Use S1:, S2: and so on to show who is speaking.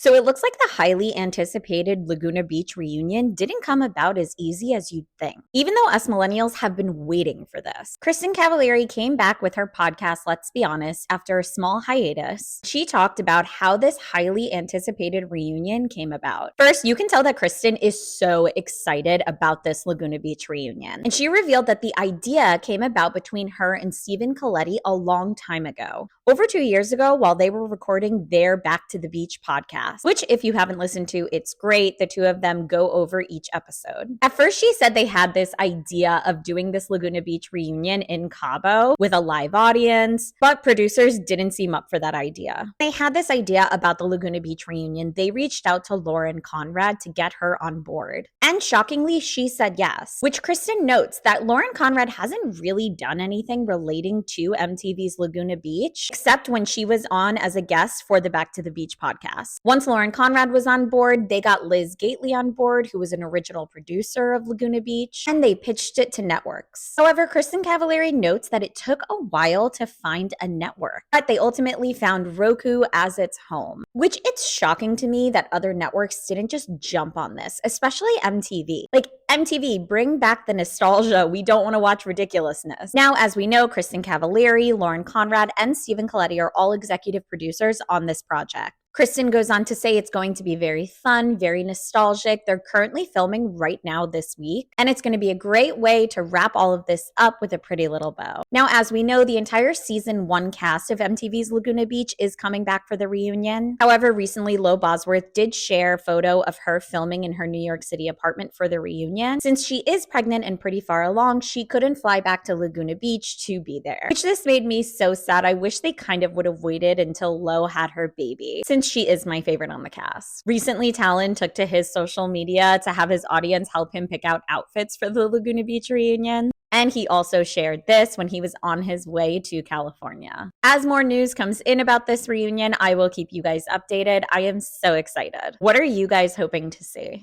S1: So it looks like the highly anticipated Laguna Beach reunion didn't come about as easy as you'd think, even though us millennials have been waiting for this. Kristin Cavallari came back with her podcast, Let's Be Honest, after a small hiatus. She talked about how this highly anticipated reunion came about. First, you can tell that Kristin is so excited about this Laguna Beach reunion. And she revealed that the idea came about between her and Stephen Colletti a long time ago. Over 2 years ago, while they were recording their Back to the Beach podcast, which if you haven't listened to, it's great. The two of them go over each episode. At first, she said they had this idea of doing this Laguna Beach reunion in Cabo with a live audience, but producers didn't seem up for that idea. They had this idea about the Laguna Beach reunion. They reached out to Lauren Conrad to get her on board. And shockingly, she said yes, which Kristin notes that Lauren Conrad hasn't really done anything relating to MTV's Laguna Beach, except when she was on as a guest for the Back to the Beach podcast. Once Lauren Conrad was on board, they got Liz Gately on board, who was an original producer of Laguna Beach, and they pitched it to networks. However, Kristin Cavallari notes that it took a while to find a network, but they ultimately found Roku as its home, which it's shocking to me that other networks didn't just jump on this, especially MTV. Like, MTV, bring back the nostalgia. We don't want to watch ridiculousness. Now, as we know, Kristin Cavallari, Lauren Conrad, and Stephen Colletti are all executive producers on this project. Kristin goes on to say it's going to be very fun, very nostalgic. They're currently filming right now this week, and it's going to be a great way to wrap all of this up with a pretty little bow. Now, as we know, the entire season 1 cast of MTV's Laguna Beach is coming back for the reunion. However, recently, Lo Bosworth did share a photo of her filming in her New York City apartment for the reunion. Since she is pregnant and pretty far along, she couldn't fly back to Laguna Beach to be there, which this made me so sad. I wish they kind of would have waited until Lo had her baby, since she is my favorite on the cast. Recently, Talon took to his social media to have his audience help him pick out outfits for the Laguna Beach reunion. And he also shared this when he was on his way to California. As more news comes in about this reunion, I will keep you guys updated. I am so excited. What are you guys hoping to see?